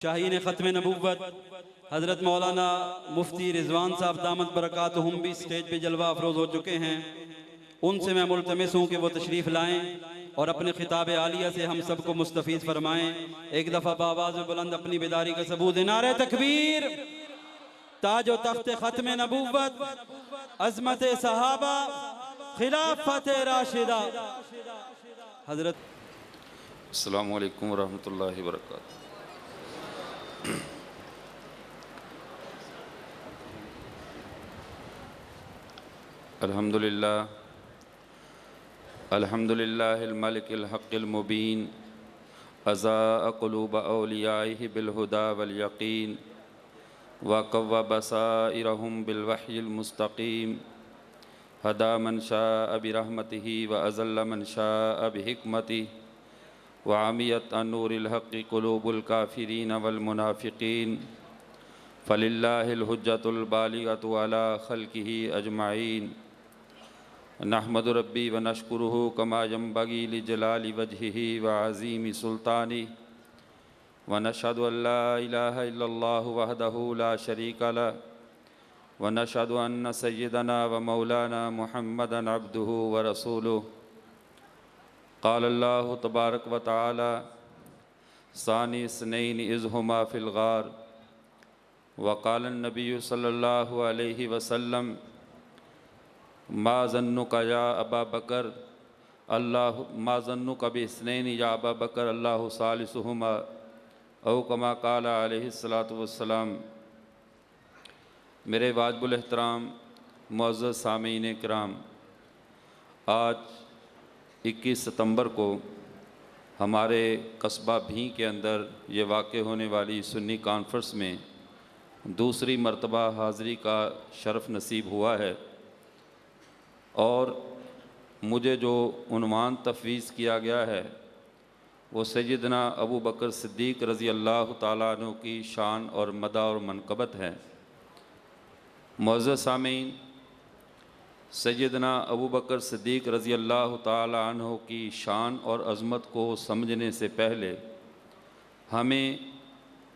शाहीन ख़त्म नबूव्वत हज़रत मौलाना मुफ्ती रिजवान साहब दामत बरकातुहुम भी स्टेज पे जलवा अफरोज़ हो चुके हैं। उनसे मैं मुल्तमिस हूँ कि वो तशरीफ़ लाएँ और अपने खिताब आलिया से हम सबको मुस्तफ़ीज़ फरमाएँ। एक दफ़ा बावाज़ बुलंद अपनी बेदारी का सबूत नारे तकबीर, ताज व तख्त ख़त्म नबूव्वत, अज़मत सहाबा, खिलाफत राशिदा। हज़रत अस्सलामु अलैकुम वरहमतुल्लाहि वबरकातुहू। अल्हम्दुलिल्लाह अल्हम्दुलिल्लाहिल मलिकिल हक़्क़िल मुबीन, अज़ा क़ुलूब औलियाइहि बिल हुदा वल यक़ीन, व क़व्वा बसाइरहुम बिल वह्यिल मुस्तक़ीम, हदा मन शाअ बिरहमतिहि व अज़ल्ल मन शाअ बिहिकमतिहि, व अमियत अन नूरिल हक़्क़ि क़ुलूबुल काफ़िरीन वल मुनाफ़िक़ीन, फ़लिल्लाहिल हुज्जतुल बालिग़तु अला ख़ल्क़िहि अजमईन। नहमदु रब्बी व नशकुरुहु कमा यंबगी लिजलालि वजहिहि व अज़ीमि सुल्तानिहि, व नशहदु अल्ला इलाहा इल्लल्लाहु वहदहु ला शरीका लहु, व नशहदु अन्न सय्यदना व मौलाना मुहम्मदन अब्दुहु व रसूलुहु। क़ाल अल्लाहु तबारक व तआला सानी इस्नैनि इज़ हुमा फ़िल ग़ार, व क़ाल अन्नबिय्यु सल्लल्लाहु अलैहि वसल्लम मा ज़न्नुका या अबा बकर अल्लाहु मा ज़न्नुका बिस्नैनि या अबा बकर अल्लाहु सालिसुहुमा औ कमा क़ाल अलैहिस्सलातु वस्सलाम। मेरे वाजिबुल एहतराम मुअज़्ज़ज़ सामीन किराम, आज 21 सितंबर को हमारे कस्बा भी के अंदर ये वाक़ होने वाली सुन्नी कॉन्फ्रेंस में दूसरी मरतबा हाज़री का शरफ़ नसीब हुआ है, और मुझे जो उन्वान तफ़वीज़ किया गया है वो सैयदना अबू बकर सिद्दीक़ रज़ी अल्लाह ताला अन्हु की शान और मदा और मनक़बत है। मुअज़्ज़ज़ सामीन, सैयदना अबू बकर सिद्दीक़ रज़ी अल्लाह ताला अन्हु की शान और अज़मत को समझने से पहले हमें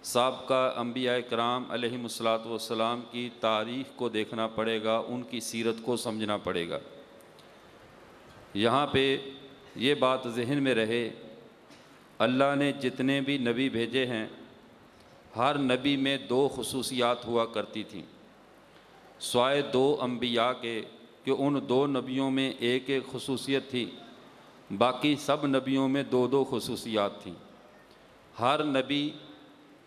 साबका अंबिया किराम अलैहिमुस्सलातु वस्सलाम की तारीख़ को देखना पड़ेगा, उनकी सीरत को समझना पड़ेगा। यहाँ पे ये बात ज़हन में रहे, अल्लाह ने जितने भी नबी भेजे हैं हर नबी में दो खुसूसियात हुआ करती थीं, स्वाय दो अंबिया के कि उन दो नबियों में एक एक खुसूसियत थी, बाकी सब नबियों में दो दो खुसूसियात थीं। हर नबी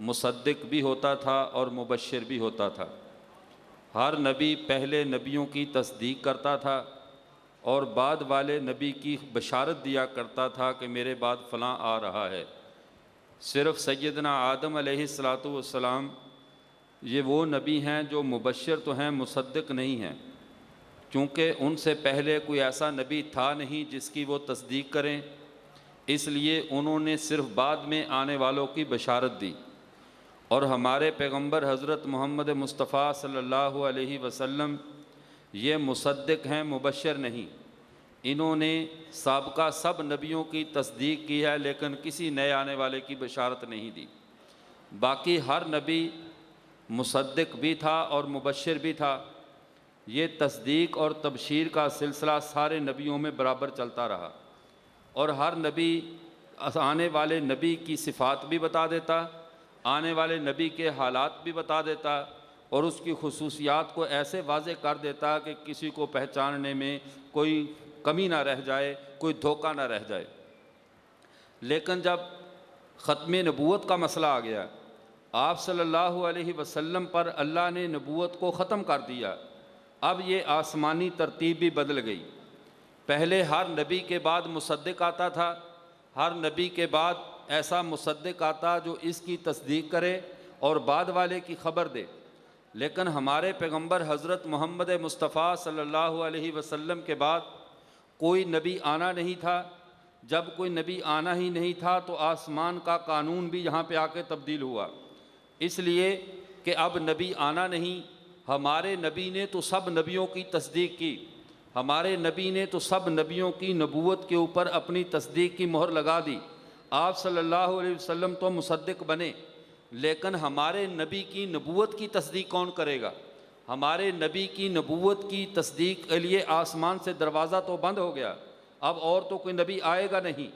मुसद्दिक़ भी होता था और मुबश्शिर भी होता था। हर नबी पहले नबियों की तस्दीक करता था और बाद वाले नबी की बशारत दिया करता था कि मेरे बाद फ़लाँ आ रहा है। सिर्फ़ सैयदना आदम अलैहिस्सलातु वस्सलाम ये वो नबी हैं जो मुबश्शिर तो हैं, मुसद्दिक़ नहीं हैं, क्योंकि उनसे पहले कोई ऐसा नबी था नहीं जिसकी वो तस्दीक करें, इसलिए उन्होंने सिर्फ़ बाद में आने वालों की बशारत दी। और हमारे पैगंबर हज़रत मोहम्मद मुस्तफ़ा सल्लल्लाहु अलैहि वसल्लम ये मुसद्दिक़ हैं, मुबश्शिर नहीं। इन्होंने साबका सब नबियों की तस्दीक की है, लेकिन किसी नए आने वाले की बशारत नहीं दी। बाकी हर नबी मुसद्दिक़ भी था और मुबश्शिर भी था। ये तस्दीक और तबशीर का सिलसिला सारे नबियों में बराबर चलता रहा, और हर नबी आने वाले नबी की सिफ़ात भी बता देता, आने वाले नबी के हालात भी बता देता, और उसकी खुसूसियात को ऐसे वाज़े कर देता कि किसी को पहचानने में कोई कमी ना रह जाए, कोई धोखा ना रह जाए। लेकिन जब ख़त्म नबूवत का मसला आ गया, आप सल्लल्लाहु अलैहि वसल्लम पर अल्लाह ने नबूवत को ख़त्म कर दिया। अब ये आसमानी तरतीब भी बदल गई। पहले हर नबी के बाद मुसद्दिक़ आता था, हर नबी के बाद ऐसा मुसद्दिक़ आता जो इसकी तस्दीक करे और बाद वाले की ख़बर दे। लेकिन हमारे पैगंबर हज़रत मोहम्मद मुस्तफ़ा सल्लल्लाहु अलैहि वसल्लम के बाद कोई नबी आना नहीं था। जब कोई नबी आना ही नहीं था तो आसमान का कानून भी यहाँ पे आके तब्दील हुआ, इसलिए कि अब नबी आना नहीं। हमारे नबी ने तो सब नबियों की तस्दीक की, हमारे नबी ने तो सब नबियों की नबूवत के ऊपर अपनी तस्दीक की मोहर लगा दी। आप सल्लल्लाहु अलैहि वसल्लम तो मुसद्दिक़ बने, लेकिन हमारे नबी की नबूवत की तस्दीक कौन करेगा? हमारे नबी की नबूवत की तस्दीक के लिए आसमान से दरवाज़ा तो बंद हो गया, अब और तो कोई नबी आएगा नहीं।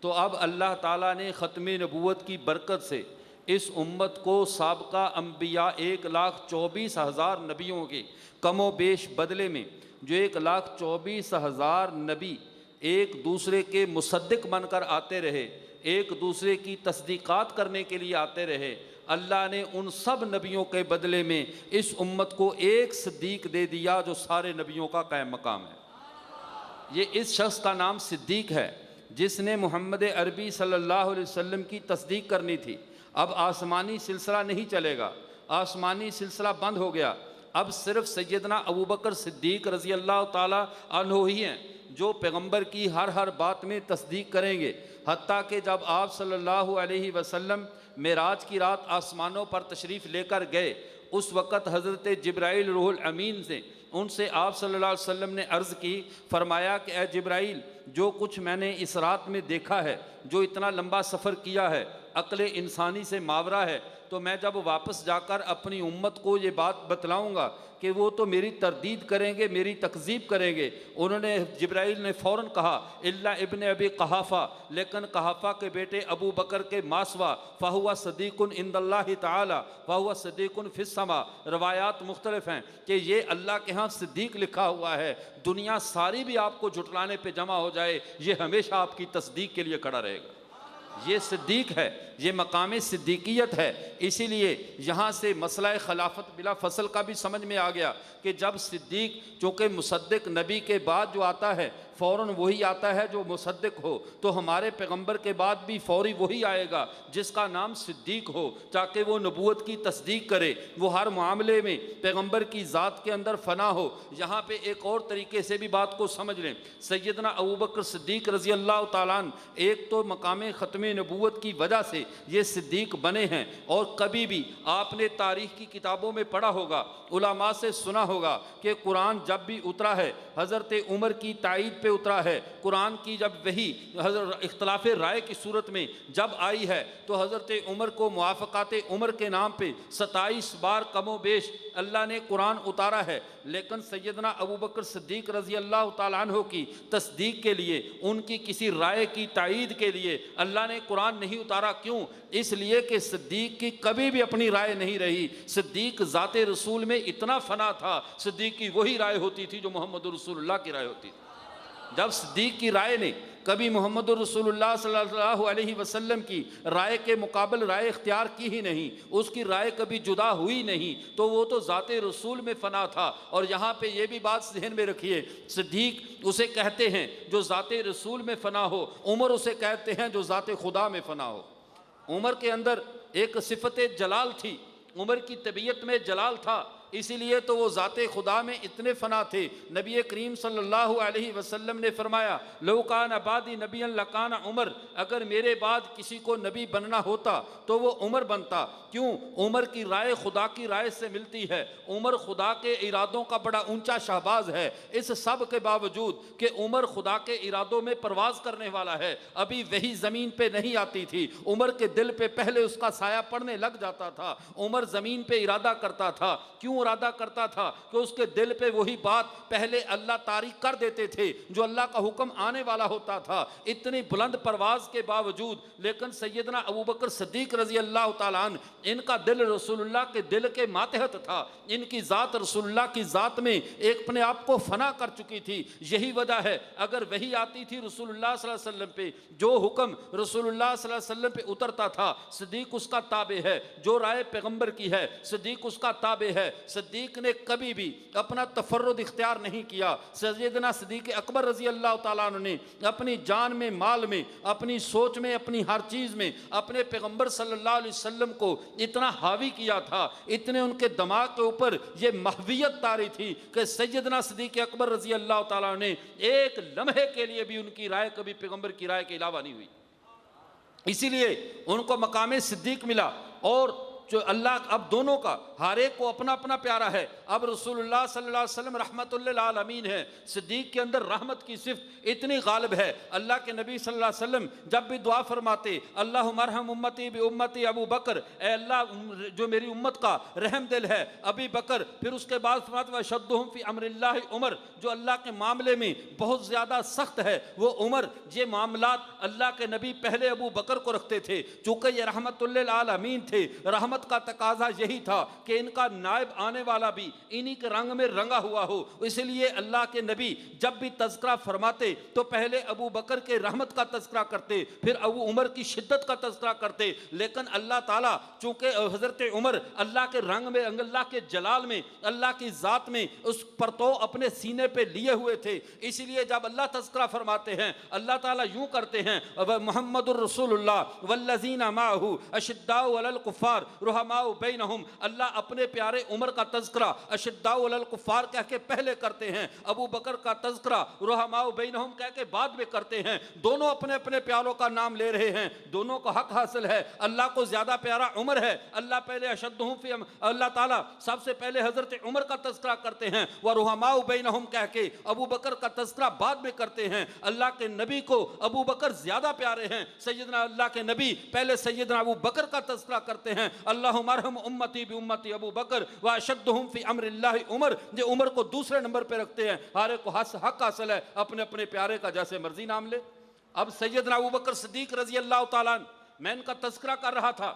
तो अब अल्लाह ताला ने ख़त्म नबूवत की बरकत से इस उम्मत को साबका अम्बिया 1,24,000 नबियों के कमो बेश बदले में जो 1,24,000 नबी एक दूसरे के मुसद्दिक बनकर आते रहे, एक दूसरे की तस्दीक़ात करने के लिए आते रहे, अल्लाह ने उन सब नबियों के बदले में इस उम्मत को एक सिद्दीक दे दिया जो सारे नबियों का कायम मकाम है। ये इस शख्स का नाम सिद्दीक है जिसने मोहम्मद अरबी सल्लल्लाहु अलैहि वसल्लम की तस्दीक करनी थी। अब आसमानी सिलसिला नहीं चलेगा, आसमानी सिलसिला बंद हो गया। अब सिर्फ सैयदना अबू बकर सिद्दीक रज़ी अल्लाह ताला अन्हु ही हैं जो पैगंबर की हर बात में तस्दीक करेंगे। हत्ता कि जब आप सल्लल्लाहु अलैहि वसल्लम मेराज की रात आसमानों पर तशरीफ़ लेकर गए, उस वक़्त हज़रत जिब्राइल रूहुल अमीन से उनसे आप सल्लल्लाहु अलैहि वसल्लम ने अर्ज़ की, फरमाया कि ए जिब्राइल, जो कुछ मैंने इस रात में देखा है, जो इतना लंबा सफ़र किया है, अक्ल इंसानी से मावरा है, तो मैं जब वापस जाकर अपनी उम्मत को ये बात बतलाऊँगा कि वो तो मेरी तरदीद करेंगे, मेरी तकज़ीब करेंगे। उन्होंने जिब्राइल ने फ़ौरन कहा इल्ला इब्न अबी कहाफ़ा, लेकिन कहाफ़ा के बेटे अबू बकर के मासवा फ़हुवा सदीकुन इंदल्लाहि ताला फ़हुवा सदीकुन फ़िस्समा। रवायात मुख्तलिफ हैं कि ये अल्लाह के यहाँ सिद्दीक लिखा हुआ है। दुनिया सारी भी आपको झुटलाने पर जमा हो जाए, ये हमेशा आपकी तस्दीक के लिए खड़ा रहेगा। ये सिद्दीक है, ये मकाम सिद्दीकियत है। इसीलिए यहाँ से मसला खिलाफत बिला फसल का भी समझ में आ गया कि जब सिद्दीक, चूँकि मुसद्दिक नबी के बाद जो आता है फ़ौरन वही आता है जो मुसद्दिक हो, तो हमारे पैगंबर के बाद भी फ़ौरी वही आएगा जिसका नाम सिद्दीक हो, ताकि वो नबूवत की तस्दीक करे, वो हर मामले में पैगंबर की ज़ात के अंदर फ़ना हो। यहाँ पे एक और तरीके से भी बात को समझ लें। सैयदना अबू बकर सिद्दीक रज़ी अल्लाह ताला अन्हु एक तो मकाम ख़त्म नबूवत की वजह से ये सिद्दीक बने हैं, और कभी भी आपने तारीख़ की किताबों में पढ़ा होगा, उलमा से सुना होगा कि कुरान जब भी उतरा है हज़रत उमर की तायीद पे उतरा है। कुरान की जब वही इख्तलाफ राय की सूरत में जब आई है तो हज़रत उमर को मुआफ़क़ात उमर के नाम पे 27 बार कमो बेश अल्लाह ने कुरान उतारा है। लेकिन सैयदना अबू बकर सिद्दीक रज़ी अल्लाह ताला अन्हु की तस्दीक के लिए, उनकी किसी राय की तायीद के लिए अल्लाह ने कुरान नहीं उतारा। क्यों? इसलिए कि सिद्दीक की कभी भी अपनी राय नहीं रही। सिद्दीक ज़ाते रसूल में इतना फ़ना था, सिद्दीक की वही राय होती थी जो मोहम्मद रसूलुल्लाह की राय होती थी। जब सिद्दीक की राय ने कभी मोहम्मद रसूलुल्लाह सल्लल्लाहु अलैहि वसल्लम की राय के मुकाबले राय इख्तियार की ही नहीं, उसकी राय कभी जुदा हुई नहीं, तो वो तो ज़ाते रसूल में फ़ना था। और यहाँ पे ये भी बात ज़हन में रखिए, सिद्दीक उसे कहते हैं जो ज़ाते रसूल में फ़ना हो, उमर उसे कहते हैं जो ज़ाते खुदा में फ़ना हो। उमर के अंदर एक सिफ़त जलाल थी, उमर की तबीयत में जलाल था, इसीलिए तो वो ज़ाते खुदा में इतने फ़ना थे। नबी करीम सल्लल्लाहु अलैहि वसल्लम ने फरमाया लौ कान अबादी नबियन लकान उमर, अगर मेरे बाद किसी को नबी बनना होता तो वो उमर बनता। क्यों? उमर की राय खुदा की राय से मिलती है, उमर खुदा के इरादों का बड़ा ऊंचा शहबाज है। इस सब के बावजूद कि उमर खुदा के इरादों में परवाज़ करने वाला है, अभी वही ज़मीन पे नहीं आती थी, उमर के दिल पे पहले उसका साया पड़ने लग जाता था। उमर ज़मीन पे इरादा करता था। क्यों इरादा करता था? कि उसके दिल पे वही बात पहले अल्लाह तारीख कर देते थे जो अल्लाह का हुक्म आने वाला होता था। इतनी बुलंद परवाज़ के बावजूद लेकिन सैयदना अबू बकर सिद्दीक रज़ी अल्लाह ताला अन्हु, इनका दिल रसूलुल्लाह के दिल के मातहत था। इनकी ज़ात रसूलुल्लाह की ज़ात में एक अपने आप को फ़ना कर चुकी थी। यही वजह है, अगर वही आती थी रसूलुल्लाह सल्लल्लाहु अलैहि वसल्लम पे, जो हुक्म रसूलुल्लाह सल्लल्लाहु अलैहि वसल्लम पे उतरता था, सिद्दीक उसका ताबे है। जो राय पैगंबर की है, सिद्दीक उसका ताबे है। सिद्दीक ने कभी भी अपना तफर्रुद इख्तियार नहीं किया। सैयदना सिद्दीक अकबर रज़ी अल्लाह ताला अन्हु ने अपनी जान में, माल में, अपनी सोच में, अपनी हर चीज़ में अपने पैगंबर सल्लल्लाहु अलैहि वसल्लम को इतना हावी किया था, इतने उनके दिमाग के ऊपर ये महवियत तारी थी कि सैयदना सिद्दीक अकबर रज़ी अल्लाह ताला ने एक लम्हे के लिए भी उनकी राय कभी पैगंबर की राय के अलावा नहीं हुई। इसीलिए उनको मकाम सिद्दीक मिला। और जो अल्लाह अब दोनों का हर एक को अपना अपना प्यारा है। अब रसूलुल्लाह सल्लल्लाहु अलैहि वसल्लम रहमतुल्लिल आलमीन है। सिद्दीक के अंदर रहमत की सिफ्त इतनी गालिब है। अल्लाह के नबी सल्लल्लाहु अलैहि वसल्लम जब भी दुआ फरमाते, अल्लाहुम्मा अरहम उम्मती बि उम्मती अबू बकर, ए अल्लाह जो मेरी उम्मत का रहम दिल है अबी बकर। फिर उसके बाद फरमाते वशद्दुहुम फी अम्रिल्लाहि उमर, जो अल्लाह के मामले में बहुत ज़्यादा सख्त है वो उमर। ये मामलात अल्लाह के नबी पहले अबू बकर को रखते थे, चूँकि ये रहमतुल्लिल आलमीन थे। रहमत का तकाजा यही था कि इनका नायब आने वाला भी इन्हीं के रंग में रंगा हुआ हो। इसलिए अल्लाह के नबी जब भी तज़किरा फरमाते तो पहले अबू बकर के रहमत का तज़किरा करते, फिर अबू उमर की शिद्दत का तज़किरा करते। लेकिन अल्लाह ताला चूँकि हज़रत उमर अल्लाह के रंग में, अल्लाह के जलाल में, अल्लाह की ज़ात में उस परतो अपने सीने पे लिए हुए थे, इसलिए जब अल्लाह तज़किरा फरमाते हैं अल्लाह ताला यूँ करते हैं मुहम्मदुर रसूलुल्लाह वल्लज़ीना माअहू अशिद्दाउ अलल कुफ़ार रुहमाउ बैनहुम। अल्लाह अपने प्यारे उमर का तज़किरा अशिद्दाउ अलल कुफ़ार कह के पहले करते हैं, अबू बकर का तज़किरा रुहमाउ बैनहुम कह के बाद में करते हैं। दोनों अपने अपने प्यारों का नाम ले रहे हैं, दोनों को हक हासिल है। अल्लाह को ज़्यादा प्यारा उमर है, अल्लाह पहले अशद्दुहुम फी, अल्लाह ताला सबसे पहले हज़रत उमर का तज़किरा करते हैं व रुहमाउ बैनहुम कह के अबू बकर का तज़किरा बाद में करते हैं। अल्लाह के नबी को अबू बकर ज़्यादा प्यारे हैं। सैयदना अल्लाह के नबी पहले सैयदना अबू बकर का तज़किरा करते हैं, अल्लाहुम्मा अरहम उम्मती बि उम्मती अबू बकर व अशद्दुहुम फी अम्रिल्लाहि उमर। जो उमर को दूसरे नंबर पे रखते हैं। हर एक को हक हासिल है अपने अपने प्यारे का जैसे मर्जी नाम ले। अब सैयदना अबू बकर सिद्दीक रज़ी अल्लाह ताला अन्हु, मैं इनका तज़किरा कर रहा था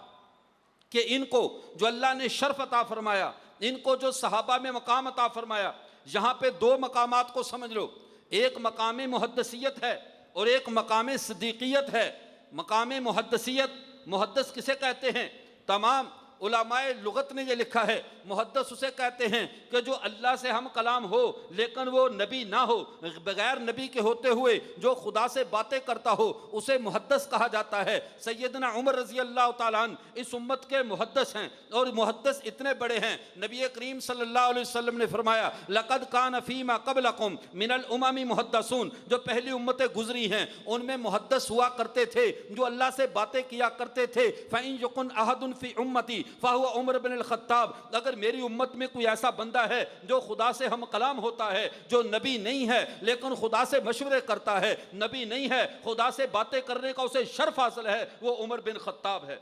कि इनको जो अल्लाह ने शर्फ अता फरमाया, इनको जो सहाबा में मकाम अता फरमाया, यहाँ पे दो मकामात को समझ लो। एक मकाम मुहद्दसियत है और एक मकाम सिद्दीकियत है। मकाम मुहद्दसियत, मुहद्दस किसे कहते हैं? तमाम उलमाए लुगत ने ये लिखा है, मुहद्दस उसे कहते हैं कि जो अल्लाह से हम कलाम हो लेकिन वो नबी ना हो, बगैर नबी के होते हुए जो खुदा से बातें करता हो, उसे मुहद्दस कहा जाता है। सैयदना उमर रज़ी अल्लाह ताला अन्हु इस उम्मत के मुहद्दस हैं और मुहद्दस इतने बड़े हैं, नबी करीम सल्लल्लाहु अलैहि वसल्लम ने फरमाया लक़द कान फ़ीमा क़ब्लकुम मिनल उममी मुहद्दसून, जो पहली उम्मतें गुजरी हैं उनमें मुहद्दस हुआ करते थे, जो अल्लाह से बातें किया करते थे। फ़इन यकुन अहदुन फ़ी उम्मती फ़हुवा उमर बिन अल-ख़त्ताब, अगर मेरी उम्मत में कोई ऐसा बंदा है जो खुदा से हम कलाम होता है, जो नबी नहीं है लेकिन खुदा से मशवरे करता है, नबी नहीं है खुदा से बातें करने का उसे शर्फ हासिल है, वो उमर बिन ख़त्ताब है।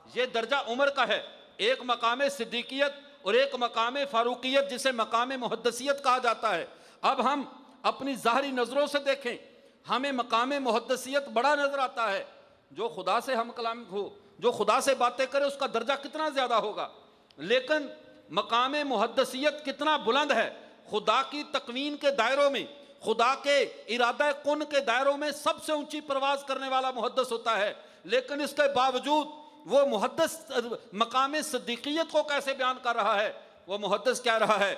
ये दर्जा उमर का है। एक मकाम सिद्दीकियत और एक मकाम फारूकियत जिसे मकाम मुहद्दसियत कहा जाता है। अब हम अपनी ज़ाहरी नज़रों से देखें, हमें मकाम मुहद्दसियत बड़ा नज़र आता है। जो खुदा से हम कलाम हो, जो खुदा से बातें करे, उसका दर्जा कितना ज़्यादा होगा। लेकिन मकाम मुहद्दसियत कितना बुलंद है। खुदा की तकवीन के दायरों में, खुदा के इरादा कुन के दायरों में सबसे ऊंची परवाज़ करने वाला मुहद्दस होता है। लेकिन इसके बावजूद वो मुहद्दस मकाम सिद्दीकियत को कैसे बयान कर रहा है? वो मुहद्दस कह रहा है,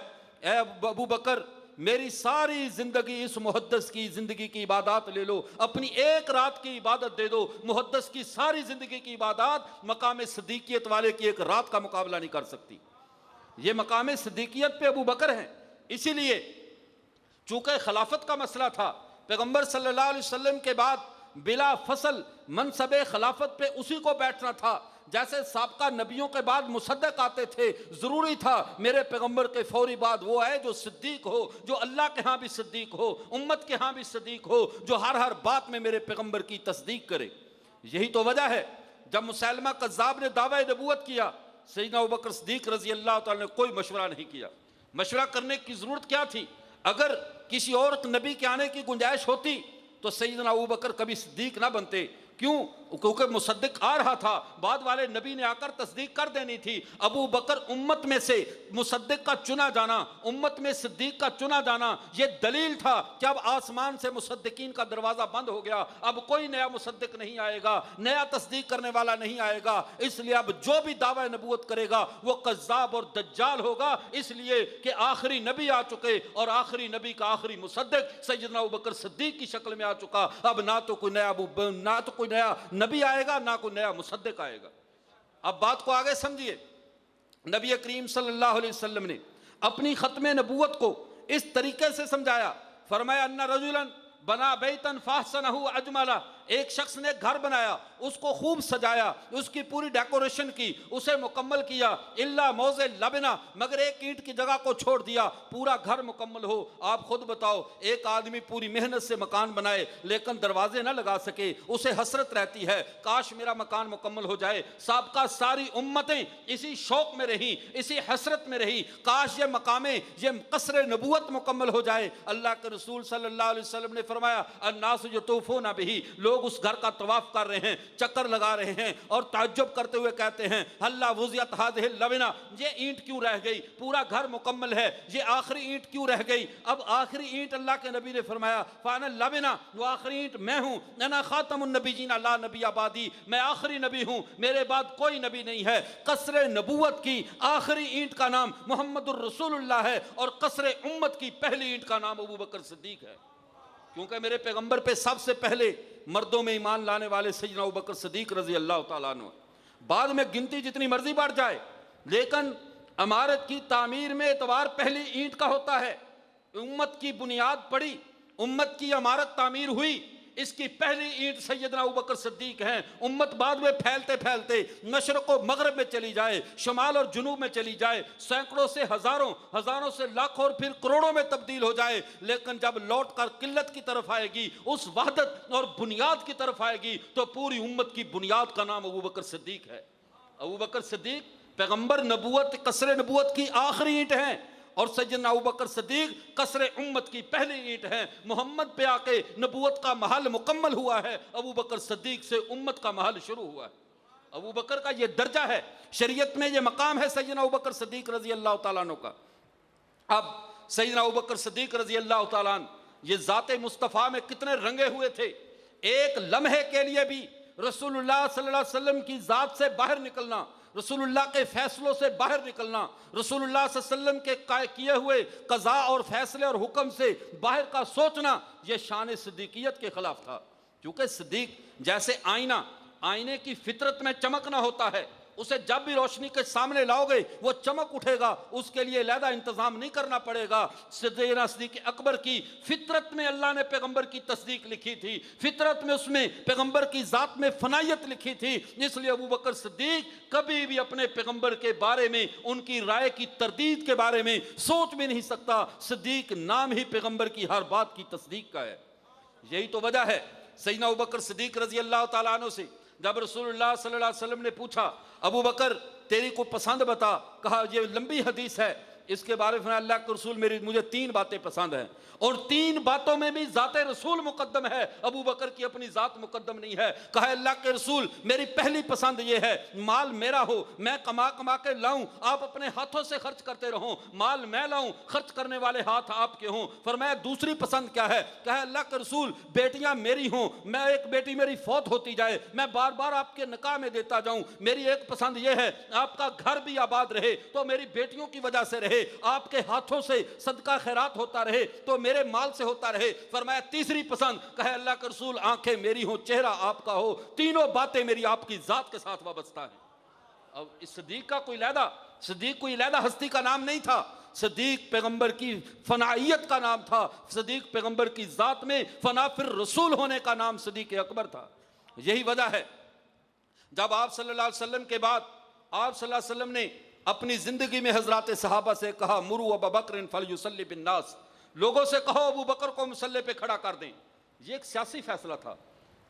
ए अबू बकर, मेरी सारी ज़िंदगी इस मुहद्दस की ज़िंदगी की इबादत ले लो, अपनी एक रात की इबादत दे दो। मुहद्दस की सारी ज़िंदगी की इबादत मकाम सिद्दीकियत वाले की एक रात का मुकाबला नहीं कर सकती। ये मकाम सिद्दीकियत पे अबू बकर हैं। इसीलिए चूँकि खिलाफत का मसला था, पैगम्बर सल्लल्लाहु अलैहि वसल्लम के बाद बिला फसल मनसब खिलाफत पे उसी को बैठना था। जैसे साबका नबियों के बाद मुसद्दक आते थे, ज़रूरी था मेरे पैगम्बर के फौरी बाद वो है जो सिद्दीक हो, जो अल्लाह के यहाँ भी सिद्दीक हो, उम्मत के यहाँ भी सिद्दीक हो, जो हर बात में मेरे पैगम्बर की तस्दीक करे। यही तो वजह है जब मुसैलमा कज़्ज़ाब ने दावा नबूवत किया, सैयदना अबू बकर सिद्दीक रज़ी अल्लाह ताला ने कोई मशवरा नहीं किया। मशवरा करने की ज़रूरत क्या थी? अगर किसी और नबी के आने की गुंजाइश होती तो सैयदना अबू बकर कभी सिद्दीक ना बनते। क्यों? क्योंकि मुसद्दिक आ रहा था, बाद वाले नबी ने आकर तस्दीक कर देनी थी। अबू बकर उम्मत में से मुसद्दिक का चुना जाना, उम्मत में सिद्दीक का चुना जाना, ये दलील था कि अब आसमान से मुसद्दिकीन का दरवाज़ा बंद हो गया, अब कोई नया मुसद्दिक नहीं आएगा, नया तस्दीक करने वाला नहीं आएगा। इसलिए अब जो भी दावा नबूवत करेगा वो कज़्ज़ाब और दज्जाल होगा, इसलिए कि आखिरी नबी आ चुके और आखिरी नबी का आखिरी मुसद्दिक सैयदना अबू बकर सिद्दीक की शक्ल में आ चुका। अब ना तो कोई नया नबी आएगा, ना कोई नया मुसद्दिक आएगा। अब बात को आगे समझिए। नबी करीम सल्लल्लाहु अलैहि वसल्लम ने अपनी खत्म नबूवत को इस तरीके से समझाया, फरमाया अन्ना रजुलन बना बैतन फाहसनहु अजमला, एक शख्स ने घर बनाया, उसको खूब सजाया, उसकी पूरी डेकोरेशन की, उसे मुकम्मल किया, इल्ला मौज़े लबना, मगर एक ईंट की जगह को छोड़ दिया, पूरा घर मुकम्मल हो। आप खुद बताओ, एक आदमी पूरी मेहनत से मकान बनाए लेकिन दरवाजे ना लगा सके, उसे हसरत रहती है काश मेरा मकान मुकम्मल हो जाए। साबका सारी उम्मतें इसी शौक में रही, इसी हसरत में रही, काश ये मकामे, ये कसरे नबूवत मुकम्मल हो जाए। अल्लाह के रसूल सल्लल्लाहु अलैहि वसल्लम ने फरमाया, अन्नास यतूफूना बिही, लोग उस घर का तवाफ कर रहे हैं, चक्कर लगा रहे हैं और ताज्जुब करते हुए कहते हैं, हल्ला वुज़ियत हाज़िही लबना, ये ईंट क्यों रह गई, पूरा घर मुकम्मल है, ये आखिरी ईंट क्यों रह गई। अब आखिरी ईंट अल्लाह के नबी ने फरमाया, फाना लबना, वो आखिरी ईंट मैं हूं, अना खातमुन नबीयीन ला नबी आबादी, मैं आखिरी नबी हूं, मेरे बाद कोई नबी नहीं है। कसरे नबूवत की आखिरी ईंट का नाम मुहम्मदुर रसूलुल्लाह है और कसरे उम्मत की पहली ईंट का नाम अबू बकर सिद्दीक है, क्योंकि मेरे पैगंबर पे सबसे पहले मर्दों में ईमान लाने वाले सैयदना अबू बकर सिद्दीक रजी अल्लाह तआला अन्हु। बाद में गिनती जितनी मर्जी बढ़ जाए, लेकिन इमारत की तामीर में एतबार पहली ईंट का होता है। उम्मत की बुनियाद पड़ी, उम्मत की इमारत तामीर हुई, इसकी पहली ईंट सैयदना अबू बकर सिद्दीक हैं। उम्मत बाद में फैलते फैलते मशरक़ व मगरब में चली जाए, शुमाल और जुनूब में चली जाए, सैकड़ों से हजारों, हजारों से लाखों और फिर करोड़ों में तब्दील हो जाए, लेकिन जब लौट कर किल्लत की तरफ आएगी, उस वहदत और बुनियाद की तरफ आएगी, तो पूरी उम्मत की बुनियाद का नाम अबू बकर सिद्दीक है। अबू बकर सिद्दीक पैगंबर नबूवत, कसरे नबूवत की आखिरी ईंट हैं और सैयदना अबू बकर सिद्दीक कसरे उम्मत की पहली ईंट है। मोहम्मद पे आके नबूवत का महल मुकम्मल हुआ है, अबू बकर सिद्दीक से उम्मत का महल शुरू हुआ है। अबू बकर का ये दर्जा है, शरीयत में ये मकाम है सैयदना अबू बकर सिद्दीक रजी अल्लाह तआला अन्हु का। अब सैयदना अबू बकर सिद्दीक रजी अल्लाह तआला अन्हु ये ज़ाते मुस्तफ़ा में कितने रंगे हुए थे। एक लम्हे के लिए भी रसूलुल्लाह सल्लल्लाहु अलैहि वसल्लम की ज़ात से बाहर निकलना, रसूलुल्लाह के फैसलों से बाहर निकलना, रसूलुल्लाह सल्लल्लाहु अलैहि वसल्लम के किए हुए कज़ा और फैसले और हुक्म से बाहर का सोचना, यह शान सिद्दीकियत के खिलाफ था। क्योंकि सिद्दीक जैसे आईना, आईने की फितरत में चमकना होता है, उसे जब भी रोशनी के सामने लाओगे वो चमक उठेगा, उसके लिए अलहदा इंतजाम नहीं करना पड़ेगा। सैयदना सिद्दीक अकबर की फितरत में अल्लाह ने पैगंबर की तस्दीक लिखी थी, फितरत में उसमें पैगंबर की ज़ात में फनायत लिखी थी, इसलिए अबू बकर सिद्दीक कभी भी अपने पैगंबर के बारे में, उनकी राय की तरदीद के बारे में सोच भी नहीं सकता। सिद्दीक नाम ही पैगंबर की हर बात की तस्दीक का है। यही तो वजह है सैयदना अबू बकर सिद्दीक रजी अल्लाह तआला अन्हु से जब रसूलुल्लाह सल्लल्लाहु अलैहि वसल्लम ने पूछा, अबू बकर तेरी को पसंद बता, कहा ये लंबी हदीस है, इसके बारे में अल्लाह के रसूल मुझे 3 बातें पसंद हैं और 3 बातों में भी ज़ाते रसूल मुकद्दम है, अबू बकर की अपनी ज़ात मुकद्दम नहीं है। कहा अल्लाह के रसूल मेरी पहली पसंद ये है, माल मेरा हो, मैं कमा कमा के लाऊं, आप अपने हाथों से खर्च करते रहो, माल मैं लाऊं, खर्च करने वाले हाथ आपके हों। फरमाया दूसरी पसंद क्या है? कहा अल्लाह के रसूल बेटियां मेरी हों, मैं एक बेटी मेरी फौत होती जाए, मैं बार बार आपके निकाह में देता जाऊं। मेरी एक पसंद ये है आपका घर भी आबाद रहे तो मेरी बेटियों की वजह से रहे, आपके हाथों से सदका खैरात होता रहे तो मेरे माल से होता रहे। फरमाया तीसरी पसंद, कहे अल्लाह के रसूल आंखें मेरी हो, चेहरा आपका हो, तीनों बातें मेरी आपकी जात के साथ वाबस्ता है। अब इस सिद्दीक का कोई लहदा, सिद्दीक कोई लहदा हस्ती का नाम नहीं था, सिद्दीक पैगंबर की फनाइयत का नाम था, सिद्दीक पैगंबर की जात में फना फिर रसूल होने का नाम सिद्दीक अकबर था। यही वजह है जब आप सल्लल्लाहु अलैहि वसल्लम के बाद आप सल्लल्लाहु अलैहि वसल्लम ने अपनी जिंदगी में हजरात सहाबा से कहा, मुरू अबू बकर फलयुसल्ली बिन्नास, लोगों से कहो अबू बकर को मुसल्ले पे खड़ा कर दें। ये एक सियासी फैसला था।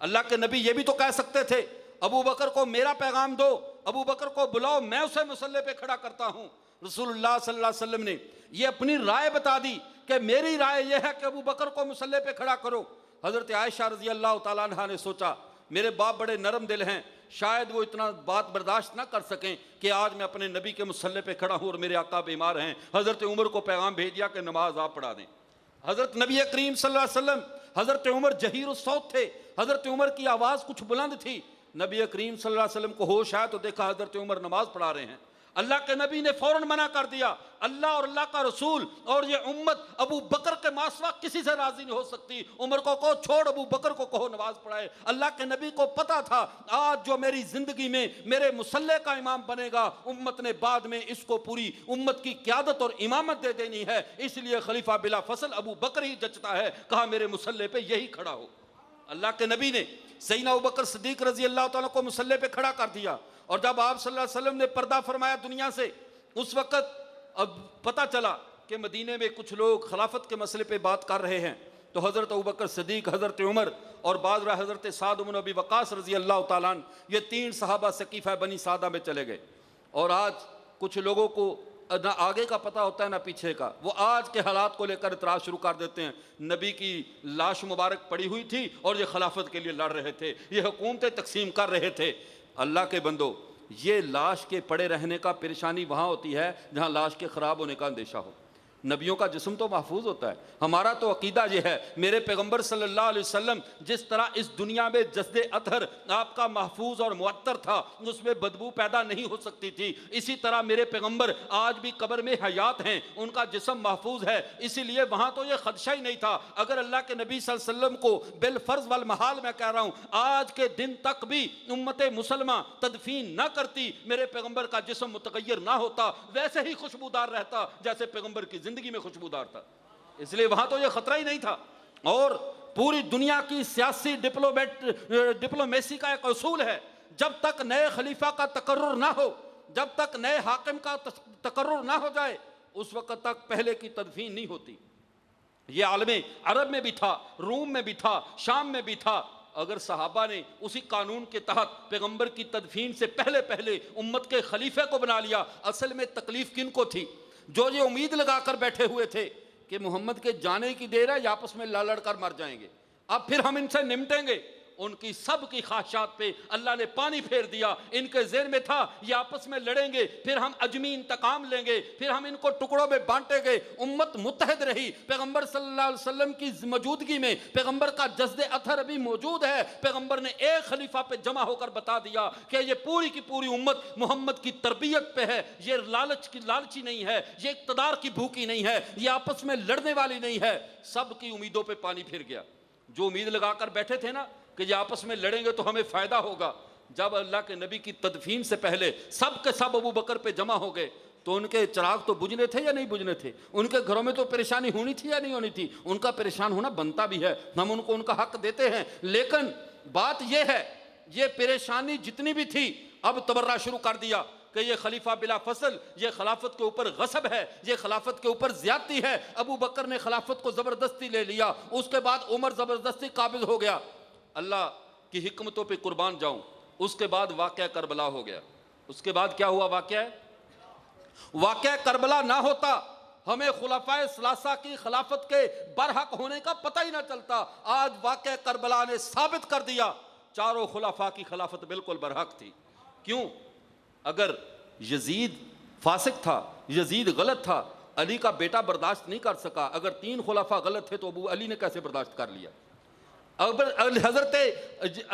अल्लाह के नबी ये भी तो कह सकते थे अबू बकर को मेरा पैगाम दो, अबू बकर को बुलाओ, मैं उसे मुसल्ले पे खड़ा करता हूं। रसूलुल्लाह सल्लल्लाहु अलैहि वसल्लम ने ये अपनी राय बता दी कि मेरी राय यह है कि अबू बकर को मुसल्ले पे खड़ा करो। हजरत आयशा रजी अल्लाह तआला अन्हा ने सोचा मेरे बाप बड़े नरम दिल हैं, शायद वो इतना बात बर्दाश्त ना कर सकें कि आज मैं अपने नबी के मुसल्ले पे खड़ा हूँ और मेरे आका बीमार हैं। हज़रत उमर को पैगाम भेज दिया कि नमाज आप पढ़ा दें। हज़रत नबी करीम सल्लल्लाहु अलैहि वसल्लम, हज़रत उमर जहीर सौत थे, हज़रत उमर की आवाज़ कुछ बुलंद थी। नबी करीम सल्लल्लाहु अलैहि वसल्लम को होश आया तो देखा हज़रत उमर नमाज पढ़ा रहे हैं। अल्लाह के नबी ने फौरन मना कर दिया, अल्लाह और अल्लाह का रसूल और ये उम्मत अबू बकर के मासवा किसी से राजी नहीं हो सकती। उमर को कहो छोड़, अबू बकर को कहो नमाज पढ़ाए। अल्लाह के नबी को पता था आज जो मेरी जिंदगी में मेरे मुसल्ले का इमाम बनेगा, उम्मत ने बाद में इसको पूरी उम्मत की क़यादत और इमामत दे देनी है, इसलिए खलीफा बिला फसल अबू बकर ही जचता है। कहा मेरे मुसल्ले पे यही खड़ा हो। अल्लाह के नबी ने सैयदना अबू बकर सिद्दीक रजी अल्लाह तआला को मुसल्ले पे खड़ा कर दिया, और जब आप सल्लल्लाहु अलैहि वसल्लम ने पर्दा फरमाया दुनिया से, उस वक़्त अब पता चला कि मदीने में कुछ लोग खिलाफत के मसले पे बात कर रहे हैं। तो हज़रत अबू बकर सिद्दीक, हज़रत उमर और बाद हज़रत साद इब्न अबी वक़ास रज़ी अल्लाह तआला अन्हु, ये 3 सहाबा सकीफ़ा बनी सादा में चले गए। और आज कुछ लोगों को ना आगे का पता होता है ना पीछे का, वो आज के हालात को लेकर इतराज़ शुरू कर देते हैं। नबी की लाश मुबारक पड़ी हुई थी और ये खिलाफत के लिए लड़ रहे थे, ये हुकूमतें तकसीम कर रहे थे। अल्लाह के बंदो, ये लाश के पड़े रहने का परेशानी वहाँ होती है जहाँ लाश के ख़राब होने का अंदेशा हो। नबियों का जिस्म तो महफूज होता है। हमारा तो अकीदा ये है, मेरे पैगंबर सल्लल्लाहु अलैहि वसल्लम जिस तरह इस दुनिया में जस्दे अतहर आपका महफूज और मुअत्तर था, उसमें बदबू पैदा नहीं हो सकती थी, इसी तरह मेरे पैगंबर आज भी कब्र में हयात हैं, उनका जिस्म महफूज है, इसीलिए वहाँ तो ये खदशा ही नहीं था। अगर अल्लाह के नबी सल्लल्लाहु अलैहि वसल्लम को बिलफर्ज वल महाल मैं कह रहा हूँ, आज के दिन तक भी उम्मत मुसलमा तदफीन न करती, मेरे पैगंबर का जिस्म मुतगय्यर ना होता, वैसे ही खुशबूदार रहता जैसे पैगंबर की जिंदगी में खुशबूदार था। इसलिए वहां तो यह खतरा ही नहीं था। और पूरी दुनिया की सियासी डिप्लोमेसी का एक उसूल है, जब तक नए खलीफा का तकर्रुर ना हो, जब तक नए हाकिम का तकर्रुर ना हो जाए, उस वक्त तक पहले की तदफीन नहीं होती। यह आलमे अरब में भी था, रूम में भी था, शाम में भी था। अगर सहाबा ने उसी कानून के तहत पैगंबर की तदफीन से पहले पहले उम्मत के खलीफे को बना लिया, असल में तकलीफ किन को थी? जो ये उम्मीद लगाकर बैठे हुए थे कि मोहम्मद के जाने की देर है, या आपस में लड़ कर मर जाएंगे, अब फिर हम इनसे निपटेंगे। उनकी सब की ख्वाहिशात पे अल्लाह ने पानी फेर दिया। इनके ज़हन में था ये आपस में लड़ेंगे, फिर हम अजमी इंतकाम लेंगे, फिर हम इनको टुकड़ों में बांटेंगे। उम्मत मुत्तहद रही पैगंबर सल्लल्लाहु अलैहि वसल्लम की मौजूदगी में, पैगंबर का जज्दे अथर अभी मौजूद है। पैगंबर ने एक खलीफा पे जमा होकर बता दिया कि ये पूरी की पूरी उम्मत मोहम्मद की तरबियत पे है, ये लालची नहीं है, ये इक़्तिदार की भूखी नहीं है, ये आपस में लड़ने वाली नहीं है। सब की उम्मीदों पर पानी फिर गया। जो उम्मीद लगाकर बैठे थे ना कि ये आपस में लड़ेंगे तो हमें फायदा होगा, जब अल्लाह के नबी की तदफीन से पहले सब के सब अबू बकर पे जमा हो गए, तो उनके चिराग तो बुझने थे या नहीं बुझने थे? उनके घरों में तो परेशानी होनी थी या नहीं होनी थी? उनका परेशान होना बनता भी है, हम उनको उनका हक देते हैं। लेकिन बात यह है, ये परेशानी जितनी भी थी, अब तबर्रा शुरू कर दिया कि ये खलीफा बिला फसल, ये खिलाफत के ऊपर गसब है, ये खिलाफत के ऊपर ज्यादती है। अबू बकर ने खिलाफत को जबरदस्ती ले लिया, उसके बाद उमर जबरदस्ती काबिज हो गया। अल्लाह की हिकमतों पे कुर्बान जाऊं। उसके बाद वाक़या करबला हो गया। उसके बाद क्या हुआ? वाक़या करबला ना होता, हमें खुलाफाए सलासा की खिलाफत के बरहक होने का पता ही ना चलता। आज वाक़या करबला ने साबित कर दिया, चारों खुलाफा की खिलाफत बिल्कुल बरहक थी। क्यों? अगर यजीद फासिक था, यजीद गलत था, अली का बेटा बर्दाश्त नहीं कर सका। अगर 3 खुलाफा गलत थे तो अबू अली ने कैसे बर्दाश्त कर लिया? अगर हजरत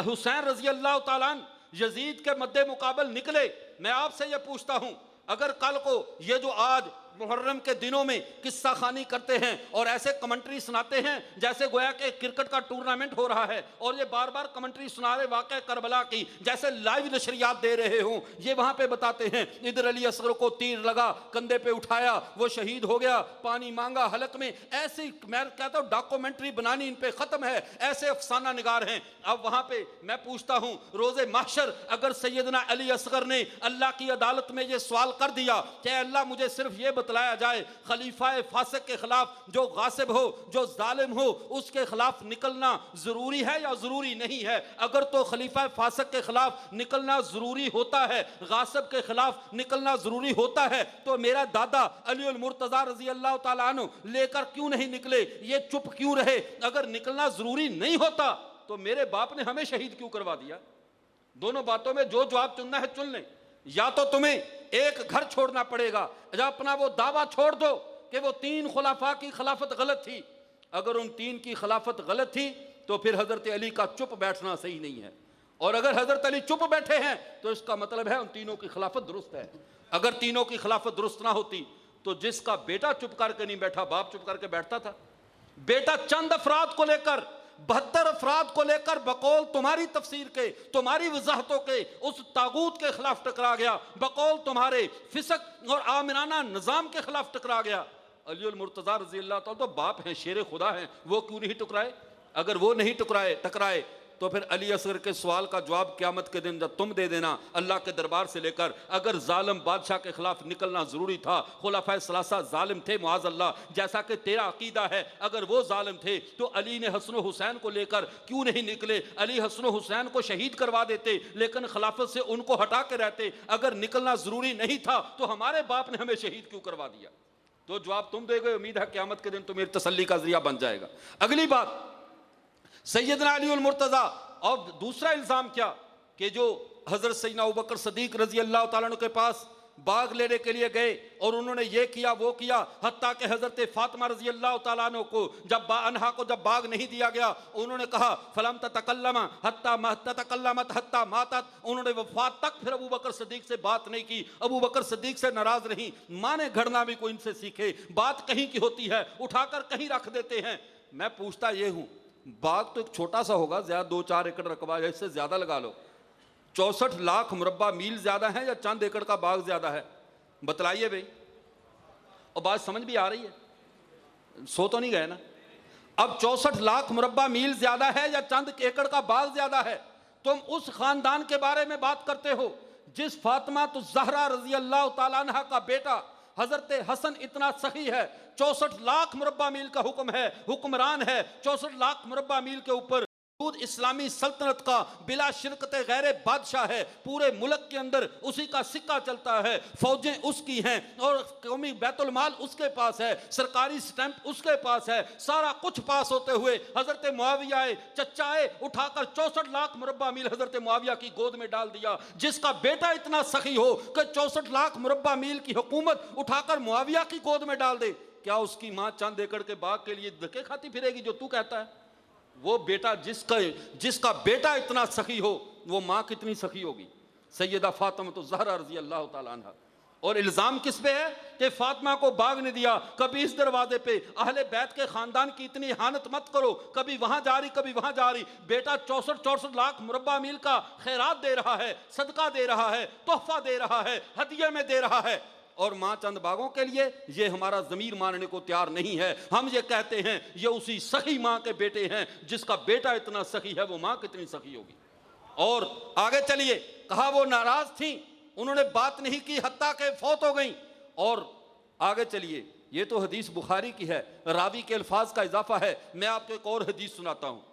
हुसैन रजी अल्लाह तआला अन्हु यजीद के मद्दे मुकाबल निकले, मैं आपसे ये पूछता हूँ, अगर कल को ये जो आज मुहर्रम के दिनों में किस्सा खानी करते हैं और ऐसे कमेंट्री सुनाते हैं जैसे गोया के क्रिकेट का टूर्नामेंट हो रहा है, और ये बार बार कमेंट्री सुना रहे वाक़या करबला की, जैसे लाइव नशरियात दे रहे हों, ये वहाँ पे बताते हैं इधर अली असगर को तीर लगा, कंधे पे उठाया, वो शहीद हो गया, पानी मांगा हलक में। ऐसी मैं कहता हूँ डॉक्यूमेंट्री बनानी इन पे ख़त्म है, ऐसे अफसाना निगार हैं। अब वहाँ पे मैं पूछता हूँ, रोज़े महशर अगर सैयदना अली असगर ने अल्लाह की अदालत में ये सवाल कर दिया कि अल्लाह मुझे सिर्फ ये बतलाया जाए, खलीफा फासिक के खिलाफ जो गासिब हो, जो जालिम हो, उसके खिलाफ निकलना जरूरी है या जरूरी नहीं है? अगर तो खलीफा फासिक के खिलाफ निकलना जरूरी होता है, गासिब के खिलाफ निकलना जरूरी होता है, तो मेरा दादा अली अल मुर्तजा रजी अल्लाह तआला अन्हु लेकर क्यों नहीं निकले? ये चुप क्यों रहे? अगर निकलना जरूरी नहीं होता तो मेरे बाप ने हमें शहीद क्यों करवा दिया? दोनों बातों में जो जवाब चुनना है चुन लें। या तो तुम्हें एक घर छोड़ना पड़ेगा, या अपना वो दावा छोड़ दो कि वो 3 खुलाफा की खिलाफत गलत थी। अगर उन 3 की खिलाफत गलत थी तो फिर हजरत अली का चुप बैठना सही नहीं है, और अगर हजरत अली चुप बैठे हैं तो इसका मतलब है उन तीनों की खिलाफत दुरुस्त है। अगर तीनों की खिलाफत दुरुस्त ना होती तो जिसका बेटा चुप करके नहीं बैठा, बाप चुप करके बैठता था। बेटा चंद अफराद को लेकर, 72 अफराद को लेकर बकौल तुम्हारी तफसीर के, तुम्हारी वजाहतों के उस तागूत के खिलाफ टकरा गया, बकौल तुम्हारे फिसक और आमिराना निजाम के खिलाफ टकरा गया। अली अल मुर्तजा रजी अल्लाह तआला तो बाप हैं, शेर खुदा हैं, वो क्यों नहीं टकराए? अगर वो नहीं टकराए तो फिर अली असगर के सवाल का जवाब क़यामत के दिन जब तुम दे देना अल्लाह के दरबार से लेकर। अगर जालिम बादशाह के खिलाफ निकलना ज़रूरी था, खुलाफाए सलासा जालिम थे मुआज़ अल्लाह, जैसा कि तेरा अकीदा है, अगर वो जालिम थे तो अली ने हसन हुसैन को लेकर क्यों नहीं निकले? अली हसन हुसैन को शहीद करवा देते, लेकिन खिलाफत से उनको हटा के रहते। अगर निकलना ज़रूरी नहीं था तो हमारे बाप ने हमें शहीद क्यों करवा दिया? तो जवाब तुम दोगे, उम्मीद है क़यामत के दिन तुम्हें तसल्ली का ज़रिया बन जाएगा। अगली बात, सैयदना अली उल मुर्तज़ा। और दूसरा इल्ज़ाम क्या कि जो हज़रत सैयदना अबू बकर सदीक रज़ी अल्लाह तआला अन्हु के पास बाग लेने के लिए गए और उन्होंने ये किया वो किया, हत्ता कि हज़रत फ़ातिमा रज़ी अल्लाह तआला अन्हा को जब बाग नहीं दिया गया, उन्होंने कहा फलम ततकल्लमा हत्ता ततकल्लमत हत्ता मातत, उन्होंने वफ़ात तक फिर अबू बकर सदीक से बात नहीं की। अबू बकर सदीक से नाराज़ रही। माने घड़ना भी कोई इनसे सीखे, बात कहीं की होती है उठाकर कहीं रख देते हैं। मैं पूछता ये हूँ, बाग तो एक छोटा सा होगा, ज़्यादा 2-4 एकड़ रकबा है, इससे ज़्यादा लगा लो, 64 लाख मुरब्बा मील ज़्यादा है या चंद एकड़ का बाग ज़्यादा है? बतलाइए भाई। और बात समझ भी आ रही है, सो तो नहीं गए ना? अब 64 लाख मुरब्बा मील ज़्यादा है या चंद एकड़ का बाग ज़्यादा है? तुम उस ख़ानदान के बारे में बात करते हो जिस फातिमा तो ज़हरा रज़ी अल्लाह तआला अन्हा का बेटा हजरत हसन इतना सही है, 64 लाख मुरब्बा मील का हुक्म है, हुक्मरान है, 64 लाख मुरब्बा मील के ऊपर इस्लामी सल्तनत का बिला शिरकत गैर बादशाह है। पूरे मुल्क के अंदर उसी का सिक्का चलता है, फौजें उसकी हैं और कौमी बैतुल माल उसके पास है, सरकारी स्टैंप उसके पास है। सारा कुछ पास होते हुए हजरत मुआविया आए, चचा आए, उठाकर 64 लाख मुरब्बा मील हजरत मुआविया की गोद में डाल दिया। जिसका बेटा इतना सखी हो कि 64 लाख मुरब्बा मील की हुकूमत उठाकर मुआविया की गोद में डाल दे, क्या उसकी माँ चंद एकड़ के बाग के लिए धक्के खाती फिरेगी जो तू कहता है? वो बेटा जिसका बेटा इतना सखी हो, वो माँ कितनी सखी होगी? सैयदा फातिमा तो ज़हरा रज़ी अल्लाह तआला अन्हा। और इल्ज़ाम किस पे है कि फातिमा को बाग ने दिया? कभी इस दरवाजे पे अहले बैत के खानदान की इतनी इहानत मत करो, कभी वहां जा रही कभी वहां जा रही। बेटा 64 लाख मुरब्बा मील का खैरात दे रहा है, सदका दे रहा है, तोहफा दे रहा है, हदिया में दे रहा है, और माँ चंद बागों के लिए ये हमारा ज़मीर मानने को तैयार नहीं है। हम ये कहते हैं ये उसी सखी माँ के बेटे हैं, जिसका बेटा इतना सखी है, वो माँ कितनी सखी होगी? और आगे चलिए, कहा वो नाराज थी, उन्होंने बात नहीं की, हत्ता के फौत हो गई। और आगे चलिए, ये तो हदीस बुखारी की है, रावी के अल्फाज का इजाफा है। मैं आपको एक और हदीस सुनाता हूँ।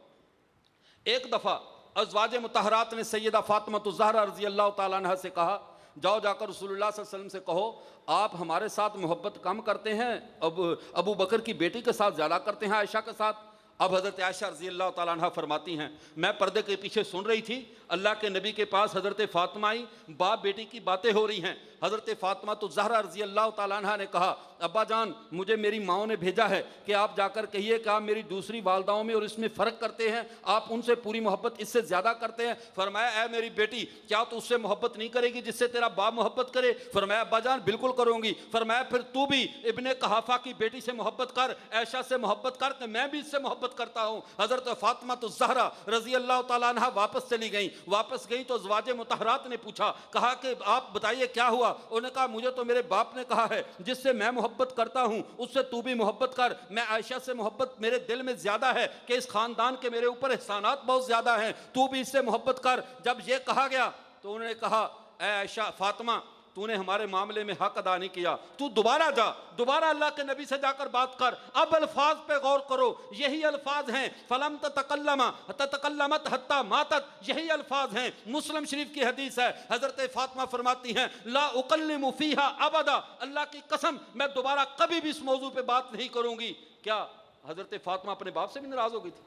एक दफ़ा अज़वाज मुतहरात ने सैयदा फातिमा तो ज़हरा रज़ी अल्लाह तआला अन्हा से कहा, जाओ जाकर रसूलुल्लाह सल्लल्लाहु अलैहि वसल्लम से कहो आप हमारे साथ मोहब्बत कम करते हैं, अब अबू बकर की बेटी के साथ ज़्यादा करते हैं, आयशा के साथ। अब हज़रत आयशा रज़ी अल्लाह तआला अन्हा फरमाती हैं, मैं पर्दे के पीछे सुन रही थी, अल्लाह के नबी के पास हज़रत फ़ातिमा आई, बाप बेटी की बातें हो रही हैं। हज़रत फ़ातिमा तो ज़हरा रज़ी अल्लाह तआला अन्हा ने कहा, अब्बा जान मुझे मेरी माओ ने भेजा है कि आप जाकर कहिए कि आप मेरी दूसरी वालदाओं में और इसमें फ़र्क करते हैं, आप उनसे पूरी मोहब्बत इससे ज़्यादा करते हैं। फरमाया ऐ मेरी बेटी, क्या तो उससे मोहब्बत नहीं करेगी जिससे तेरा बाप मोहब्बत करे? फरमाया अब्बा जान बिल्कुल करूँगी। फरमाया फिर तू भी इब्ने कहाफ़ा की बेटी से मोहब्बत कर, ऐशा से मोहब्बत कर, कि मैं भी इससे मोहब्बत करता हूँ। हज़रत फ़ातिमा तो ज़हरा रज़ी अल्लाह तआला अन्हा वापस चली गई। वापस गई तो ज़वाजे मुतहरात ने पूछा, कहा कि आप बताइए क्या हुआ? उन्होंने कहा मुझे तो मेरे बाप ने कहा है जिससे मैं मोहब्बत करता हूँ उससे तू भी मोहब्बत कर। मैं आयशा से मोहब्बत मेरे दिल में ज़्यादा है कि इस ख़ानदान के मेरे ऊपर एहसानात बहुत ज़्यादा हैं, तू भी इससे मोहब्बत कर। जब ये कहा गया तो उन्होंने कहा, ऐ आयशा फ़ातिमा तूने हमारे मामले में हक अदा नहीं किया, तू दोबारा जा, दोबारा अल्लाह के नबी से जाकर बात कर। अब अल्फाज पे गौर करो, यही अल्फाज हैं, फलम ततकल्लमत हत्ता मातत, यही अल्फाज हैं। मुस्लिम शरीफ की हदीस है, हजरत फातिमा फरमाती हैं, ला उकल्लिमु फीहा अबदा, अल्लाह की कसम मैं दोबारा कभी भी इस मौजू पे बात नहीं करूंगी। क्या हजरत फातिमा अपने बाप से भी नाराज हो गई थी?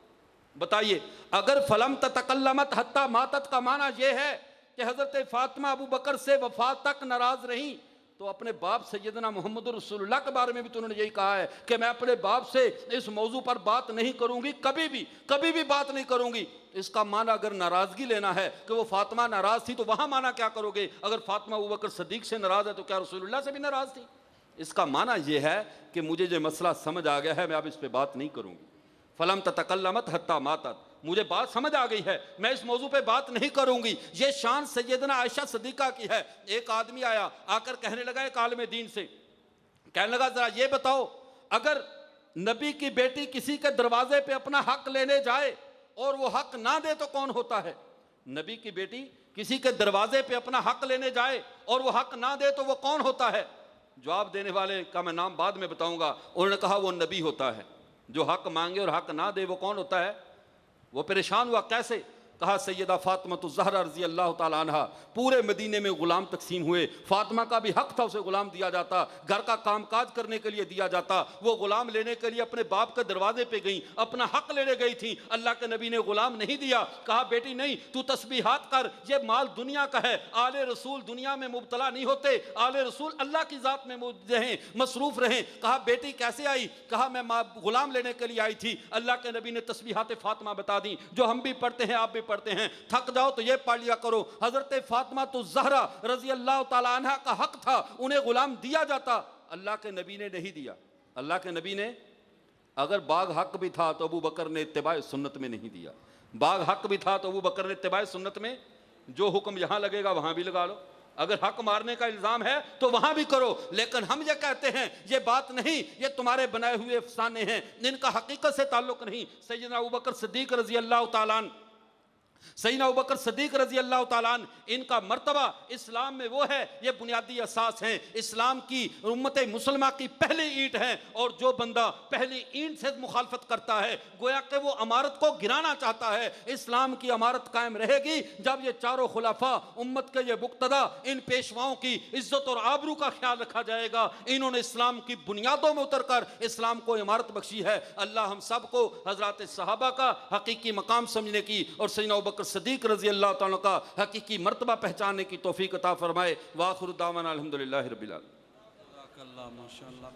बताइए, अगर फलम ततकल्लमत हत्ता मातत का माना यह है कि हज़रत फ़ातिमा अबू बकर से वफ़ात तक नाराज़ रहीं, तो अपने बाप सैयदना मोहम्मद रसूलुल्लाह के बारे में भी तो उन्होंने यही कहा है कि मैं अपने बाप से इस मौजू पर बात नहीं करूँगी, कभी भी बात नहीं करूँगी। इसका माना अगर नाराज़गी लेना है कि वो फ़ातिमा नाराज़ थी तो वहाँ माना क्या करोगे? अगर फ़ातिमा अबू बकर सदीक़ से नाराज़ है तो क्या रसूलुल्लाह से भी नाराज़ थी? इसका माना यह है कि मुझे जो मसला समझ आ गया है मैं अब इस पर बात नहीं करूँगी। फलम ततकल्लमत हत्ता मातत, मुझे बात समझ आ गई है, मैं इस मौजू पे बात नहीं करूंगी। ये शान सैयदना आयशा सदीका की है। एक आदमी आया, आकर कहने लगा एक आलिम दीन से, कहने लगा जरा ये बताओ, अगर नबी की बेटी किसी के दरवाजे पे अपना हक लेने जाए और वो हक ना दे तो कौन होता है? नबी की बेटी किसी के दरवाजे पे अपना हक लेने जाए और वो हक ना दे तो वो कौन होता है? जवाब देने वाले का मैं नाम बाद में बताऊंगा। उन्होंने कहा वो नबी होता है। जो हक मांगे और हक ना दे वो कौन होता है? वो परेशान हुआ, कैसे? कहा सैयदा फातिमा ज़हरा रज़ी अल्लाह ताला अन्हा, पूरे मदीने में गुलाम तकसीम हुए, फातिमा का भी हक था, उसे गुलाम दिया जाता, घर का कामकाज करने के लिए दिया जाता। वो गुलाम लेने के लिए अपने बाप के दरवाजे पे गई, अपना हक लेने गई थी। अल्लाह के नबी ने गुलाम नहीं दिया। कहा बेटी नहीं, तू तस्बीहात कर, ये माल दुनिया का है। आले रसूल दुनिया में मुब्तला नहीं होते, आले रसूल अल्लाह की ज़ात में रहें, मसरूफ रहें। कहा बेटी कैसे आई? कहा मैं गुलाम लेने के लिए आई थी। अल्लाह के नबी ने तस्बीहात फातिमा बता दी, जो हम भी पढ़ते हैं, आप भी पढ़ते हैं। थक जाओ तो ये पढ़ लिया करो। हजरत फातिमा तो ज़हरा रज़ी अल्लाह ताला अन्हा का हक था, उन्हें गुलाम दिया जाता। अल्लाह के नबी ने नहीं दिया। अल्लाह के नबी ने, अगर बाग हक भी था तो अबू बकर ने इत्तिबाए सुन्नत में नहीं दिया। बाग हक भी था तो अबू बकर ने इत्तिबाए सुन्नत में, जो हुक्म यहां लगेगा वहां भी लगा लो। अगर हक मारने का इल्जाम है तो वहां भी करो। लेकिन हम ये कहते हैं ये बात नहीं, ये तुम्हारे बनाए हुए अफसाने हैं, इनका हकीकत से ताल्लुक नहीं। सैयदना अबू बकर सिद्दीक रज़ी अल्लाह ताला अन्हु, सैयदना अबू बकर सिद्दीक रज़ी अल्लाह ताला अन्हु, इनका मर्तबा इस्लाम में वो है, ये बुनियादी असास हैं। इस्लाम की उम्मत मुसलमा की पहली ईंट है, और जो बंदा पहली ईंट से मुखालफत करता है गोया कि वो अमारत को गिराना चाहता है। इस्लाम की अमारत कायम रहेगी जब ये चारों खुलाफा, उम्मत के ये मुक्तदा, इन पेशवाओं की इज्जत और आबरू का ख्याल रखा जाएगा। इन्होंने इस्लाम की बुनियादों में उतर कर इस्लाम को इमारत बख्शी है। अल्लाह हम सबको हजरत सहाबा का हकीकी मकाम समझने की और सैयदना अबू बकर सिद्दीक रज़ी अल्लाह ताला का हकीकी मर्तबा पहचानने की तौफीक अता फरमाए। वाखिर दावाना अल्हम्दुलिल्लाहि रब्बिल आलमीन। माशाअल्लाह।